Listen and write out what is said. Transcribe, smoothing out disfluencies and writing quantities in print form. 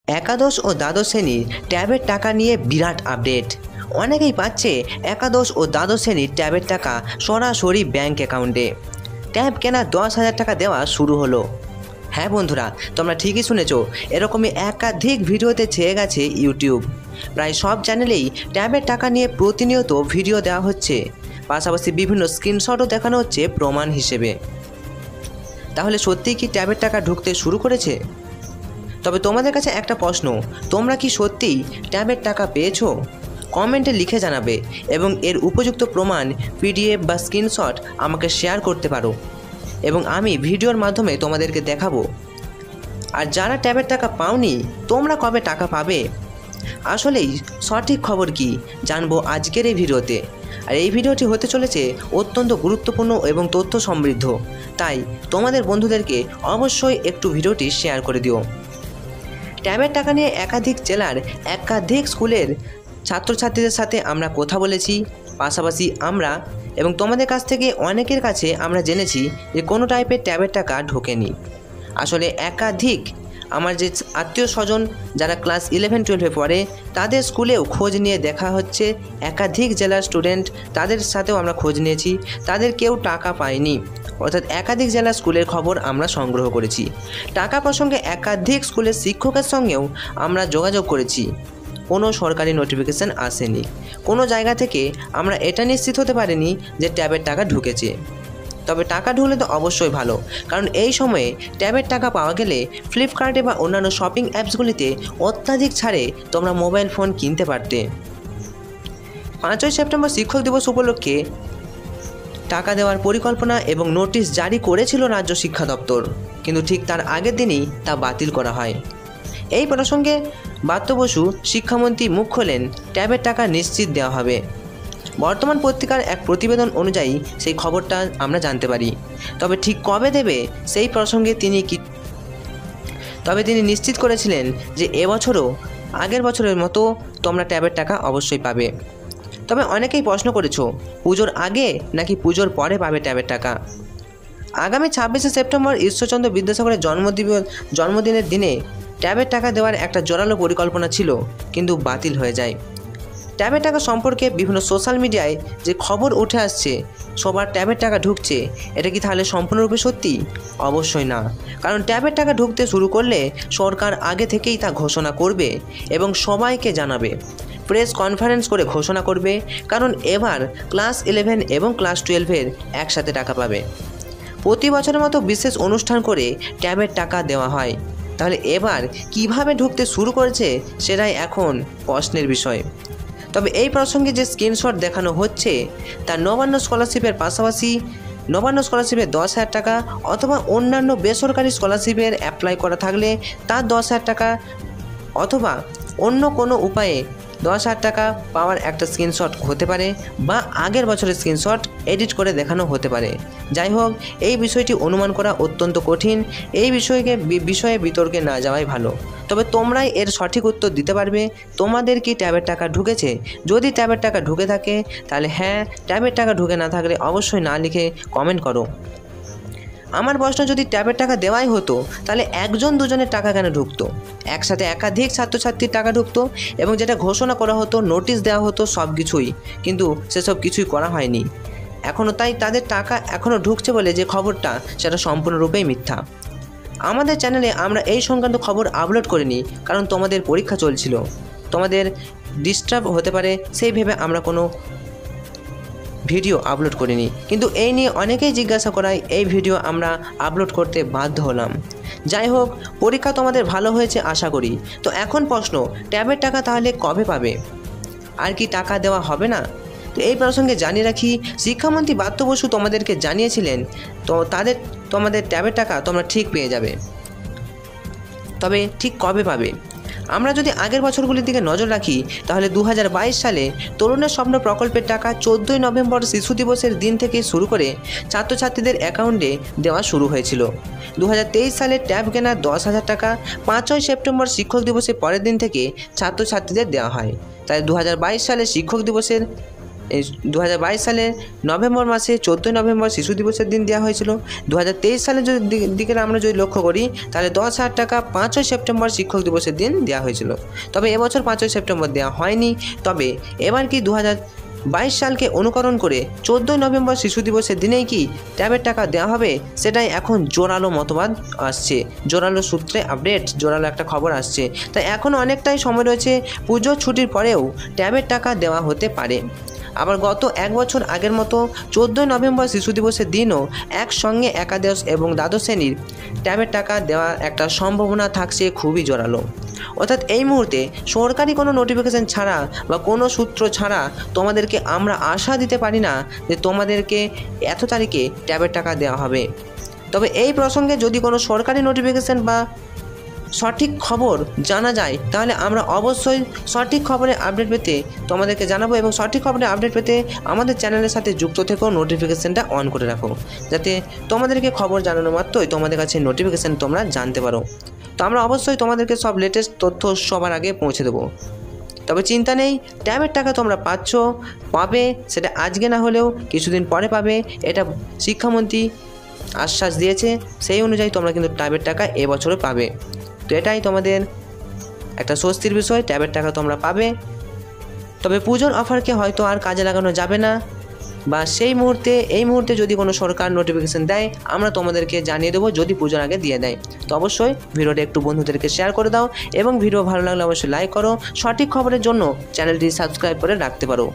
একাদশ ও দ্বাদশ শ্রেণীর ট্যাবের টাকা নিয়ে বিরাট আপডেট। অনেকেই পাচ্ছে একাদশ ও দ্বাদশ শ্রেণীর ট্যাবের টাকা সরাসরি ব্যাংক অ্যাকাউন্টে। ট্যাব কেনা 10,000 টাকা দেওয়া শুরু হলো। হ্যাঁ বন্ধুরা, তোমরা ঠিকই শুনেছ, এরকমই একাধিক ভিডিওতে ছেয়ে গেছে ইউটিউব। প্রায় সব চ্যানেলেই ট্যাবের টাকা নিয়ে প্রতিনিয়ত ভিডিও দেওয়া হচ্ছে, পাশাপাশি বিভিন্ন স্ক্রিনশটও দেখানো হচ্ছে প্রমাণ হিসেবে। তাহলে সত্যিই কি ট্যাবের টাকা ঢুকতে শুরু করেছে? তবে তোমাদের কাছে একটা প্রশ্ন, তোমরা কি সত্যিই ট্যাবের টাকা পেয়েছো? কমেন্টে লিখে জানাবে এবং এর উপযুক্ত প্রমাণ পিডিএফ বা স্ক্রিনশট আমাকে শেয়ার করতে পারো এবং আমি ভিডিওর মাধ্যমে তোমাদেরকে দেখাবো। আর যারা ট্যাবের টাকা পাওনি, তোমরা কবে টাকা পাবে? আসলেই সঠিক খবর কি জানবো আজকের এই ভিডিওতে। আর এই ভিডিওটি হতে চলেছে অত্যন্ত গুরুত্বপূর্ণ এবং তথ্য সমৃদ্ধ, তাই তোমাদের বন্ধুদেরকে অবশ্যই একটু ভিডিওটি শেয়ার করে দিও। ট্যাবের টাকা নিয়ে একাধিক জেলার একাধিক স্কুলের ছাত্রছাত্রীদের সাথে আমরা কথা বলেছি, পাশাপাশি আমরা এবং তোমাদের কাছ থেকে অনেকের কাছে আমরা জেনেছি যে কোনো টাইপের ট্যাবের টাকা ঢোকেনি। আসলে একাধিক আমার যে আত্মীয় স্বজন যারা ক্লাস 11-12-এ পড়ে, তাদের স্কুলেও খোঁজ নিয়ে দেখা হচ্ছে। একাধিক জেলার স্টুডেন্ট, তাদের সাথেও আমরা খোঁজ নিয়েছি, তাদের কেউ টাকা পায়নি। অর্থাৎ একাধিক জেলার স্কুলের খবর আমরা সংগ্রহ করেছি। টাকা প্রসঙ্গে একাধিক স্কুলের শিক্ষকের সঙ্গেও আমরা যোগাযোগ করেছি, কোনো সরকারি নোটিফিকেশান আসেনি। কোনো জায়গা থেকে আমরা এটা নিশ্চিত হতে পারিনি যে ট্যাবের টাকা ঢুকেছে। তবে টাকা ঢুকলে তো অবশ্যই ভালো, কারণ এই সময়ে ট্যাবের টাকা পাওয়া গেলে ফ্লিপকার্টে বা অন্যান্য শপিং অ্যাপসগুলিতে অত্যাধিক ছাড়ে তোমরা মোবাইল ফোন কিনতে পারতে। 5ই সেপ্টেম্বর শিক্ষক দিবস উপলক্ষে টাকা দেওয়ার পরিকল্পনা এবং নোটিশ জারি করেছিল রাজ্য শিক্ষা দপ্তর, কিন্তু ঠিক তার আগের দিনই তা বাতিল করা হয়। এই প্রসঙ্গে ব্রাত্য বসু শিক্ষামন্ত্রী মুখ খোলেন, ট্যাবের টাকা নিশ্চিত দেওয়া হবে। বর্তমান পত্রিকার এক প্রতিবেদন অনুযায়ী সেই খবরটা আমরা জানতে পারি। তবে ঠিক কবে দেবে সেই প্রসঙ্গে তিনি নিশ্চিত করেছিলেন যে এবছরও আগের বছরের মতো তোমরা ট্যাবের টাকা অবশ্যই পাবে। তবে অনেকেই প্রশ্ন করেছো, পুজোর আগে নাকি পুজোর পরে পাবে ট্যাবের টাকা? আগামী 26শে সেপ্টেম্বর ঈশ্বরচন্দ্র বিদ্যাসাগরের জন্মদিনের দিনে ট্যাবের টাকা দেওয়ার একটা জোরালো পরিকল্পনা ছিল, কিন্তু বাতিল হয়ে যায়। ট্যাবের টাকা সম্পর্কে বিভিন্ন সোশ্যাল মিডিয়ায় যে খবর উঠে আসছে সবার ট্যাবের টাকা ঢুকছে, এটা কি তাহলে সম্পূর্ণরূপে সত্যি? অবশ্যই না, কারণ ট্যাবের টাকা ঢুকতে শুরু করলে সরকার আগে থেকেই তা ঘোষণা করবে এবং সবাইকে জানাবে, প্রেস কনফারেন্স করে ঘোষণা করবে। কারণ এবার ক্লাস 11 এবং ক্লাস 12-এর একসাথে টাকা পাবে। প্রতি বছরের মতো বিশেষ অনুষ্ঠান করে ট্যাবের টাকা দেওয়া হয়। তাহলে এবার কিভাবে ঢুকতে শুরু করেছে সেটাই এখন প্রশ্নের বিষয়। তবে এই প্রসঙ্গে যে স্ক্রিনশট দেখানো হচ্ছে তা নবান্ন স্কলারশিপের পাশাপাশি নবান্ন স্কলারশিপের 10,000 টাকা অথবা অন্যান্য বেসরকারি স্কলারশিপের অ্যাপ্লাই করা থাকলে তার 10,000 টাকা অথবা অন্য কোনো উপায়ে 10,000 টাকা পাওয়ার একটা স্ক্রিনশট হতে পারে, বা আগের বছরের স্ক্রিনশট এডিট করে দেখানো হতে পারে। যাই হোক, এই বিষয়টি অনুমান করা অত্যন্ত কঠিন। এই বিষয়ে বিতর্কে না যাওয়াই ভালো। তবে তোমরাই এর সঠিক উত্তর দিতে পারবে, তোমাদের কি ট্যাবের টাকা ঢুকেছে? যদি ট্যাবের টাকা ঢুকে থাকে তাহলে হ্যাঁ, ট্যাবের টাকা ঢুকে না থাকলে অবশ্যই না লিখে কমেন্ট করো। আমার প্রশ্ন, যদি ট্যাবের টাকা দেওয়াই হতো তাহলে একজন দুজনের টাকা কেন ঢুকতো? একসাথে একাধিক ছাত্রছাত্রীর টাকা ঢুকতো এবং যেটা ঘোষণা করা হতো, নোটিশ দেওয়া হতো, সব কিছুই, কিন্তু সেসব কিছুই করা হয়নি এখনও। তাই তাদের টাকা এখনও ঢুকছে বলে যে খবরটা, সেটা সম্পূর্ণরূপেই মিথ্যা। আমাদের চ্যানেলে আমরা এই সংক্রান্ত খবর আপলোড করিনি, কারণ তোমাদের পরীক্ষা চলছিল, তোমাদের ডিস্টার্ব হতে পারে সেই ভেবে আমরা কোনো ভিডিও আপলোড করিনি। কিন্তু এই নিয়ে অনেকেই জিজ্ঞাসা করায় এই ভিডিও আমরা আপলোড করতে বাধ্য হলাম। যাই হোক, পরীক্ষা তোমাদের ভালো হয়েছে আশা করি। তো এখন প্রশ্ন, ট্যাবের টাকা তাহলে কবে পাবে? আর কি টাকা দেওয়া হবে না? তো এই প্রসঙ্গে জানিয়ে রাখি, শিক্ষামন্ত্রী ব্রাত্য বসু তোমাদেরকে জানিয়েছিলেন তোমাদের ট্যাবের টাকা তোমরা ঠিক পেয়ে যাবে। তবে ঠিক কবে পাবে? আমরা যদি আগের বছরগুলির দিকে নজর রাখি তাহলে 2022 সালে তরুণের স্বপ্ন প্রকল্পের টাকা 14ই নভেম্বর শিশু দিবসের দিন থেকে শুরু করে ছাত্রছাত্রীদের অ্যাকাউন্টে দেওয়া শুরু হয়েছিল। 2023 সালে ট্যাব কেনার 10,000 টাকা 5ই সেপ্টেম্বর শিক্ষক দিবসের পরের দিন থেকে ছাত্রছাত্রীদের দেওয়া হয়। তাই 2022 সালে শিক্ষক দিবসের এই 2022 সালের নভেম্বর মাসে 14 নভেম্বর শিশু দিবসের দিন দেওয়া হয়েছিল। 2023 সালের দিকে আমরা যদি লক্ষ্য করি তাহলে 10,000 টাকা 5ই সেপ্টেম্বর শিক্ষক দিবসের দিন দেওয়া হয়েছিল। তবে এবছর 5ই সেপ্টেম্বর দেওয়া হয়নি। তবে এবার কি 2022 সালকে অনুকরণ করে 14 নভেম্বর শিশু দিবসের দিনেই কি ট্যাবের টাকা দেওয়া হবে, সেটাই এখন জোরালো মতবাদ আসছে, জোরালো সূত্রে আপডেট, জোরালো একটা খবর আসছে। তাই এখনও অনেকটাই সময় রয়েছে, পুজোর ছুটির পরেও ট্যাবের টাকা দেওয়া হতে পারে। আবার গত 1 বছর আগের মতো 14 নভেম্বর শিশু দিবসের দিনও একসঙ্গে একাদশ এবং দ্বাদশ শ্রেণীর ট্যাবের টাকা দেওয়ার একটা সম্ভাবনা থাকছে খুবই জোরালো। অর্থাৎ এই মুহূর্তে সরকারি কোনো নোটিফিকেশান ছাড়া বা কোনো সূত্র ছাড়া তোমাদেরকে আমরা আশা দিতে পারি না যে তোমাদেরকে এত তারিখে ট্যাবের টাকা দেওয়া হবে। তবে এই প্রসঙ্গে যদি কোনো সরকারি নোটিফিকেশান বা সঠিক খবর জানা যায় তাহলে আমরা অবশ্যই সঠিক খবরের আপডেট পেতে তোমাদেরকে জানাবো, এবং সঠিক খবরের আপডেট পেতে আমাদের চ্যানেলের সাথে যুক্ত থেকেও নোটিফিকেশানটা অন করে রাখো, যাতে তোমাদেরকে খবর জানানো মাত্রই তোমাদের কাছে নোটিফিকেশান তোমরা জানতে পারো। তো আমরা অবশ্যই তোমাদেরকে সব লেটেস্ট তথ্য সবার আগে পৌঁছে দেবো। তবে চিন্তা নেই, ট্যাবের টাকা তোমরা পাবে, সেটা আজকে না হলেও কিছুদিন পরে পাবে, এটা শিক্ষামন্ত্রী আশ্বাস দিয়েছে। সেই অনুযায়ী তোমরা কিন্তু ট্যাবের টাকা এবছরও পাবে। তো এটাই তোমাদের একটা স্বস্তির বিষয়, ট্যাবের টাকা তোমরা পাবে। তবে পুজোর অফারকে হয়তো আর কাজে লাগানো যাবে না, বা এই মুহূর্তে যদি কোনো সরকার নোটিফিকেশান দেয় আমরা তোমাদেরকে জানিয়ে দেবো, যদি পুজোর আগে দিয়ে দেয়। তো অবশ্যই ভিডিওটা একটু বন্ধুদেরকে শেয়ার করে দাও, এবং ভিডিও ভালো লাগলে অবশ্যই লাইক করো। সঠিক খবরের জন্য চ্যানেলটি সাবস্ক্রাইব করে রাখতে পারো।